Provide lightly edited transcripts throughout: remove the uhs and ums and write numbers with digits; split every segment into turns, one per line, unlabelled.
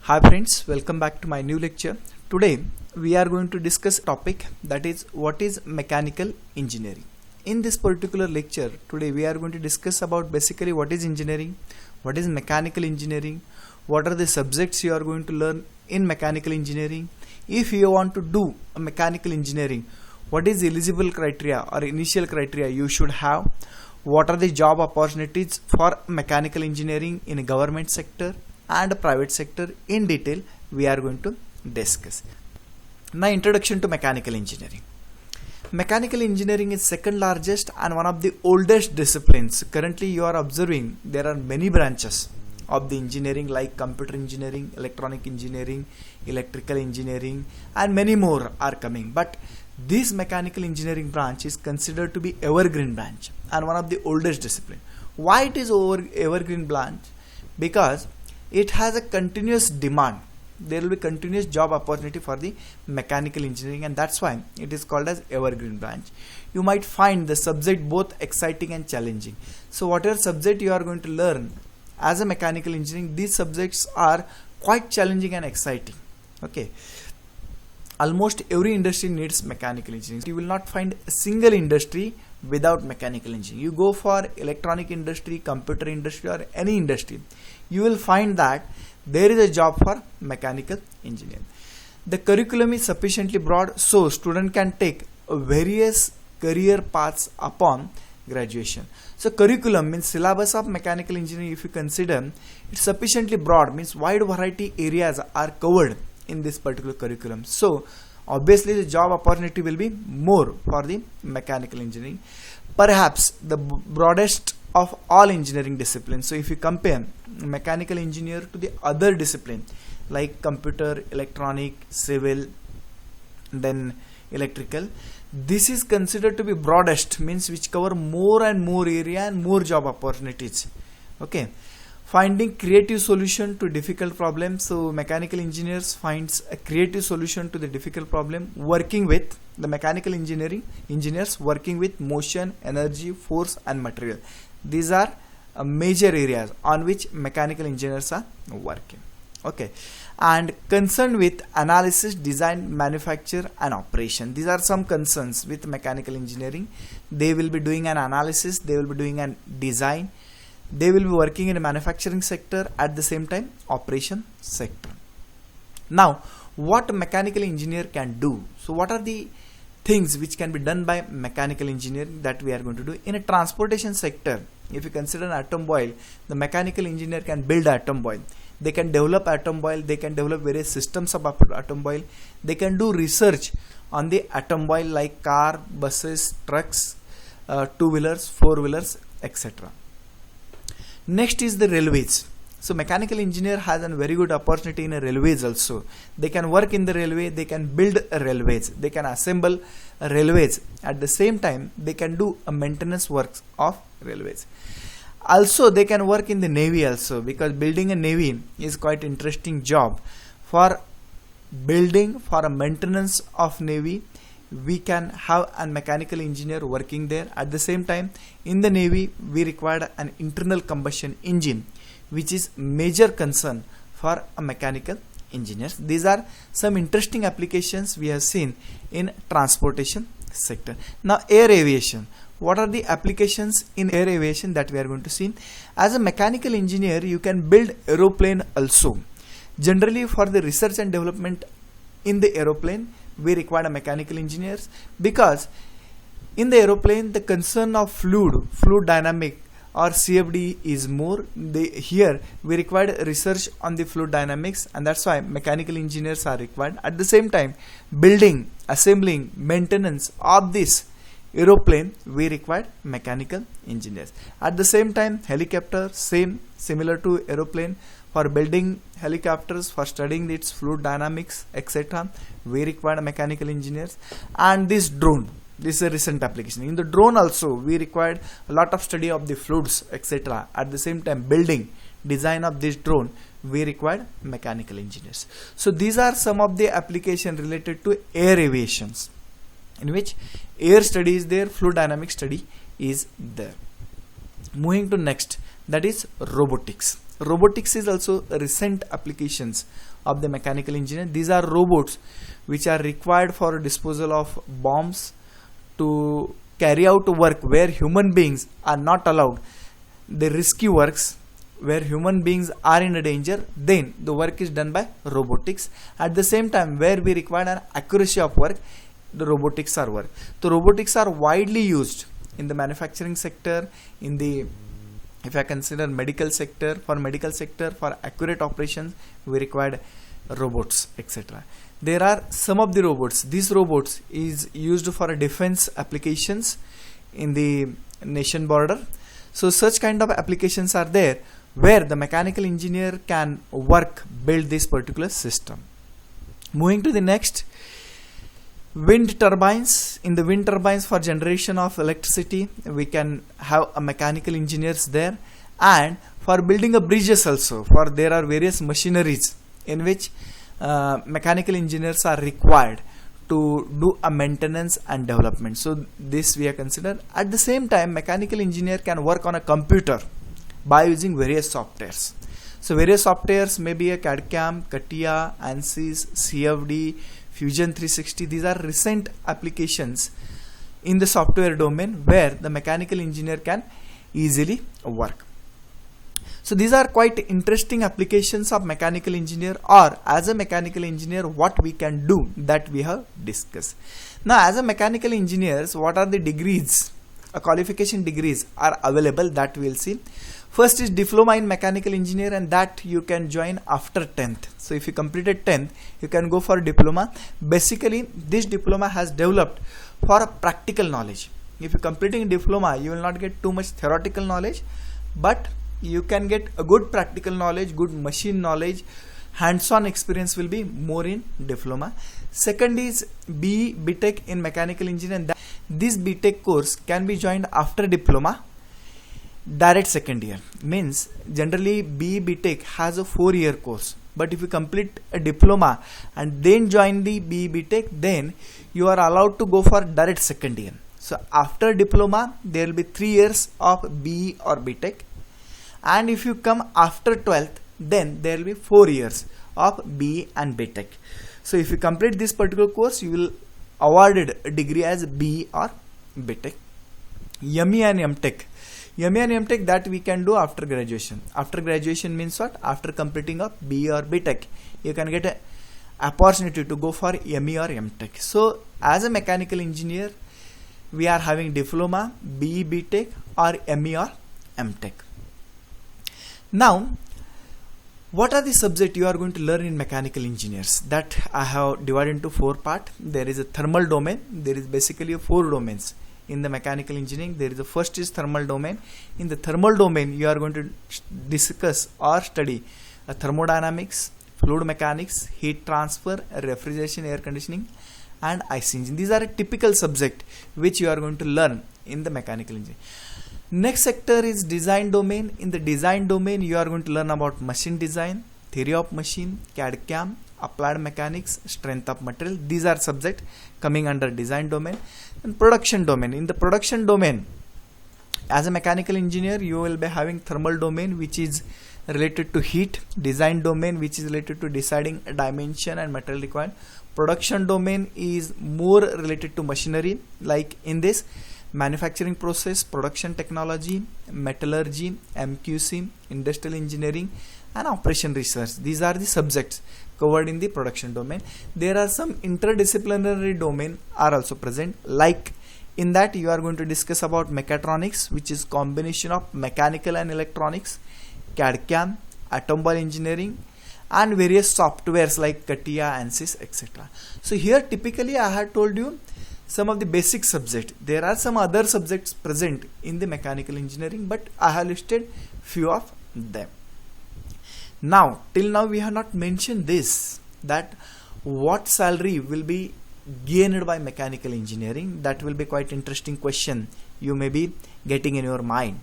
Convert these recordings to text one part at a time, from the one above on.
Hi friends, welcome back to my new lecture. Today we are going to discuss a topic that is what is mechanical engineering. In this particular lecture today we are going to discuss about basically what is engineering, what is mechanical engineering, what are the subjects you are going to learn in mechanical engineering. If you want to do a mechanical engineering, what is eligible criteria or initial criteria you should have, what are the job opportunities for mechanical engineering in a government sector and private sector in detail we are going to discuss. Now introduction to mechanical engineering. Mechanical engineering is second largest and one of the oldest disciplines. Currently you are observing there are many branches of the engineering like computer engineering, electronic engineering, electrical engineering and many more are coming, but this mechanical engineering branch is considered to be evergreen branch and one of the oldest discipline. Why it is evergreen branch? Because it has a continuous demand. There will be continuous job opportunity for the mechanical engineering and that's why it is called as evergreen branch. You might find the subject both exciting and challenging. So whatever subject you are going to learn as a mechanical engineering, these subjects are quite challenging and exciting. Okay. Almost every industry needs mechanical engineering. You will not find a single industry without mechanical engineering. You go for electronic industry, computer industry or any industry, you will find that there is a job for mechanical engineering. The curriculum is sufficiently broad so student can take various career paths upon graduation. So curriculum means syllabus of mechanical engineering, if you consider, it's sufficiently broad, means wide variety areas are covered in this particular curriculum. So obviously the job opportunity will be more for the mechanical engineering, perhaps the broadest of all engineering disciplines. So if you compare mechanical engineer to the other discipline like computer, electronic, civil, then electrical, this is considered to be broadest, means which cover more and more area and more job opportunities. Okay. Finding creative solution to difficult problems. So mechanical engineers finds a creative solution to the difficult problem, working with the mechanical engineers working with motion, energy, force and material. These are major areas on which mechanical engineers are working. Okay. And concerned with analysis, design, manufacture and operation. These are some concerns with mechanical engineering. They will be doing an analysis, they will be doing an design, they will be working in a manufacturing sector, at the same time operation sector. Now what a mechanical engineer can do? So what are the things which can be done by mechanical engineering that we are going to do in a transportation sector? If you consider an atom boil, the mechanical engineer can build atom boil, they can develop atom boil, they can develop various systems of atom boil, they can do research on the atom boil like car, buses, trucks, two-wheelers, four-wheelers, etc. Next is the railways. So mechanical engineer has a very good opportunity in a railways also. They can work in the railway, they can build a railways, they can assemble a railways. At the same time, they can do a maintenance works of railways. Also, they can work in the navy also, because building a navy is quite interesting job. For building, for a maintenance of navy, we can have a mechanical engineer working there. At the same time, in the navy we require an internal combustion engine, which is major concern for a mechanical engineers. These are some interesting applications we have seen in transportation sector. Now air aviation. What are the applications in air aviation that we are going to see? As a mechanical engineer, you can build aeroplane also. Generally for the research and development in the aeroplane, we require a mechanical engineers, because in the aeroplane the concern of fluid dynamic or CFD is more. Here we require research on the fluid dynamics and that's why mechanical engineers are required. At the same time, building, assembling, maintenance of this aeroplane, we require mechanical engineers. At the same time, helicopter, similar to aeroplane, for building helicopters, for studying its fluid dynamics, etc., we require mechanical engineers. And this drone, this is a recent application. In the drone also we required a lot of study of the fluids, etc. At the same time, building, design of this drone, we required mechanical engineers. So these are some of the applications related to air aviations, in which air study is there, fluid dynamic study is there. Moving to next, that is robotics. Robotics is also recent applications of the mechanical engineer. These are robots which are required for disposal of bombs, to carry out work where human beings are not allowed, the risky works where human beings are in a danger, then the work is done by robotics. At the same time, where we require an accuracy of work, the robotics are work. So robotics are widely used in the manufacturing sector, in the, if I consider medical sector, for accurate operations we required robots, etc. There are some of the robots. These robots is used for defense applications in the nation border. So such kind of applications are there where the mechanical engineer can build this particular system. Moving to the next, wind turbines. In the wind turbines for generation of electricity, we can have a mechanical engineers there, and for building a bridges also, for there are various machineries in which mechanical engineers are required to do a maintenance and development. So this we are considered. At the same time, mechanical engineer can work on a computer by using various softwares. So various softwares may be a CAD/CAM, CATIA, ANSYS, CFD, Fusion 360. These are recent applications in the software domain where the mechanical engineer can easily work. So these are quite interesting applications of mechanical engineer, or as a mechanical engineer what we can do, that we have discussed. Now as a mechanical engineers, what are the degrees, qualification degrees are available, that we will see. First is diploma in mechanical engineer, and that you can join after 10th. So if you completed 10th, you can go for diploma. Basically this diploma has developed for a practical knowledge. If you completing diploma, you will not get too much theoretical knowledge, but you can get a good practical knowledge, good machine knowledge, hands-on experience will be more in diploma. Second is BTech in mechanical engineering. This BTech course can be joined after diploma, direct second year. Means generally BTech has a 4-year course, but if you complete a diploma and then join the BTech, then you are allowed to go for direct second year. So after diploma there will be 3 years of B or BTech, and if you come after 12th, then there will be 4 years of B and BTech. So if you complete this particular course, you will awarded a degree as B or BTech. ME and MTech. ME and MTech that we can do after graduation. After graduation means what? After completing of B or BTech, you can get an opportunity to go for ME or MTech. So as a mechanical engineer, we are having diploma, B, BTech or ME or MTech. Now, what are the subjects you are going to learn in mechanical engineers? That I have divided into 4 parts. There is a thermal domain. There is basically 4 domains in the mechanical engineering. There is the first is thermal domain. In the thermal domain, you are going to discuss or study thermodynamics, fluid mechanics, heat transfer, refrigeration, air conditioning, and IC engine. These are a typical subject which you are going to learn in the mechanical engineering. Next sector is design domain. In the design domain, you are going to learn about machine design, theory of machine, CAD/CAM, applied mechanics, strength of material. These are subjects coming under design domain. And production domain. In the production domain, as a mechanical engineer, you will be having thermal domain, which is related to heat, design domain, which is related to deciding dimension and material required. Production domain is more related to machinery, like in this manufacturing process, production technology, metallurgy, MQC, industrial engineering, and operation research. These are the subjects covered in the production domain. There are some interdisciplinary domain are also present, like in that you are going to discuss about mechatronics, which is combination of mechanical and electronics, CAD/CAM, automobile engineering, and various softwares like CATIA, ANSYS, etc. So here typically I had told you some of the basic subjects. There are some other subjects present in the mechanical engineering, but I have listed few of them. Now, till now we have not mentioned this, that what salary will be gained by mechanical engineering. That will be quite interesting question you may be getting in your mind.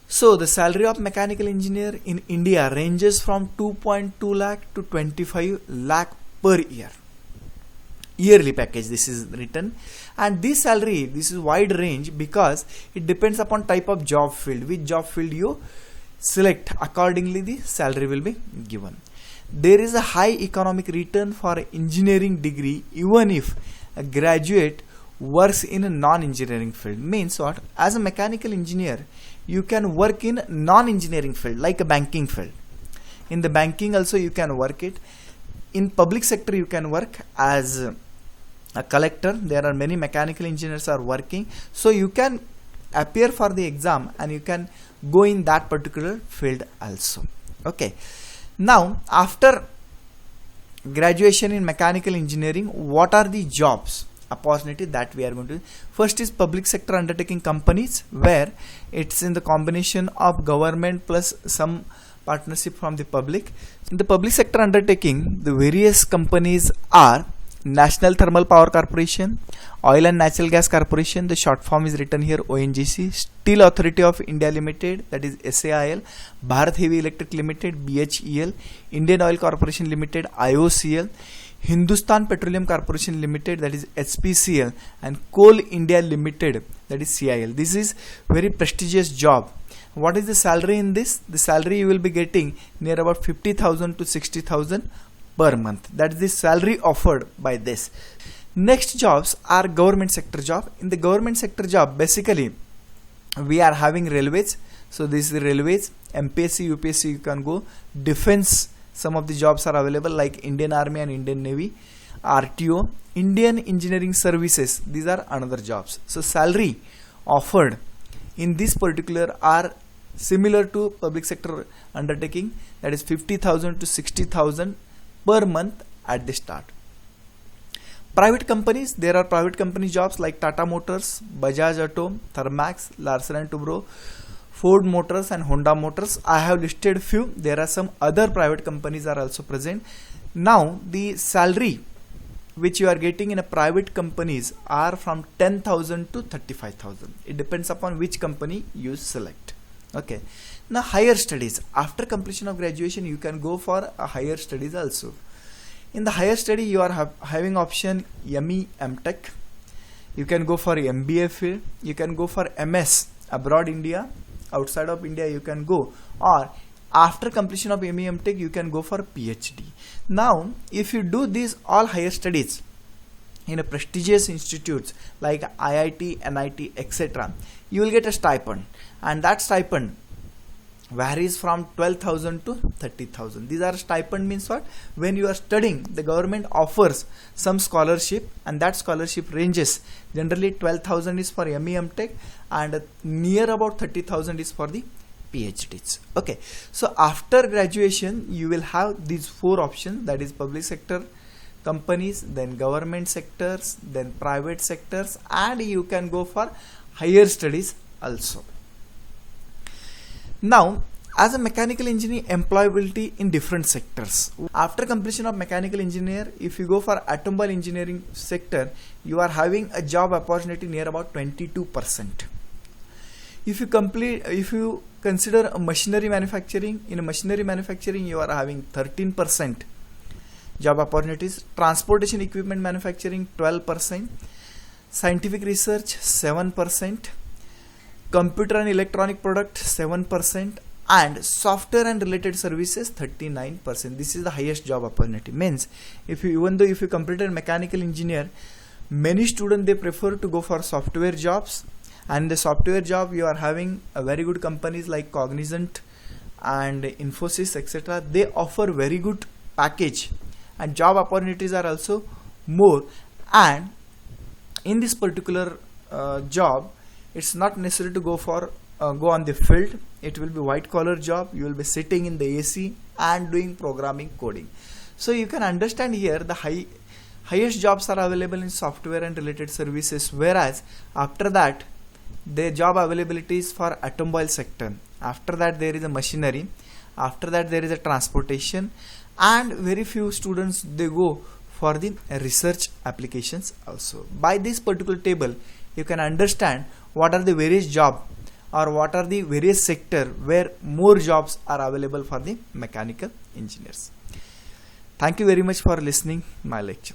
So the salary of mechanical engineer in India ranges from 2.2 lakh to 25 lakh per year. Yearly package this is written, and this salary, this is wide range because it depends upon type of job field, which job field you select, accordingly the salary will be given. There is a high economic return for engineering degree even if a graduate works in a non-engineering field. Means what? As a mechanical engineer, you can work in non-engineering field like a banking field. In the banking also you can work it. In public sector you can work as a collector. There are many mechanical engineers are working, so you can appear for the exam and you can go in that particular field also. Okay, now after graduation in mechanical engineering, what are the jobs opportunity that we are going to? First is public sector undertaking companies, where it's in the combination of government plus some partnership from the public. In the public sector undertaking, the various companies are National Thermal Power Corporation, Oil and Natural Gas Corporation, the short form is written here ONGC, Steel Authority of India Limited, that is SAIL, Bharat Heavy Electric Limited, BHEL, Indian Oil Corporation Limited, IOCL, Hindustan Petroleum Corporation Limited, that is HPCL, and Coal India Limited, that is CIL. This is very prestigious job. What is the salary in this? The salary you will be getting near about 50,000 to 60,000 per month. That is the salary offered by this. Next jobs are government sector job. In the government sector job, basically we are having railways. So this is the railways, MPSC, UPSC you can go. Defense, some of the jobs are available like Indian Army and Indian Navy. RTO, Indian Engineering Services, these are another jobs. So salary offered in this particular are similar to public sector undertaking, that is 50,000 to 60,000 per month at the start. Private companies, there are private company jobs like Tata Motors, Bajaj Auto, Thermax, Larsen and Toubro, Ford Motors and Honda Motors. I have listed few. There are some other private companies are also present. Now the salary which you are getting in a private companies are from 10,000 to 35,000. It depends upon which company you select. Okay. Now higher studies. After completion of graduation, you can go for a higher studies also. In the higher study, you are having option ME, MTech. You can go for MBA field. You can go for MS abroad India. Outside of India, you can go. Or after completion of ME, MTech, you can go for PhD. Now, if you do these all higher studies in a prestigious institutes like IIT, NIT, etc., you will get a stipend, and that stipend varies from 12,000 to 30,000. These are stipend means what? When you are studying, the government offers some scholarship, and that scholarship ranges. Generally 12,000 is for ME, MTech, and near about 30,000 is for the PhDs. Okay, so after graduation you will have these four options, that is public sector companies, then government sectors, then private sectors, and you can go for higher studies also. Now, as a mechanical engineer, employability in different sectors. After completion of mechanical engineer, if you go for automobile engineering sector, you are having a job opportunity near about 22%. If you consider a machinery manufacturing, in a machinery manufacturing you are having 13% job opportunities. Transportation equipment manufacturing 12%, scientific research 7%, computer and electronic product 7%, and software and related services 39%. This is the highest job opportunity. Means even though if you completed mechanical engineer, many students they prefer to go for software jobs, and the software job you are having a very good companies like Cognizant and Infosys, etc. They offer very good package, and job opportunities are also more. And in this particular job, it's not necessary to go on the field. It will be white collar job. You will be sitting in the AC and doing programming, coding. So you can understand here the highest jobs are available in software and related services, whereas after that the job availability is for automobile sector. After that there is a machinery. After that there is a transportation, and very few students they go for the research applications also. By this particular table you can understand what are the various job or what are the various sector where more jobs are available for the mechanical engineers. Thank you very much for listening my lecture.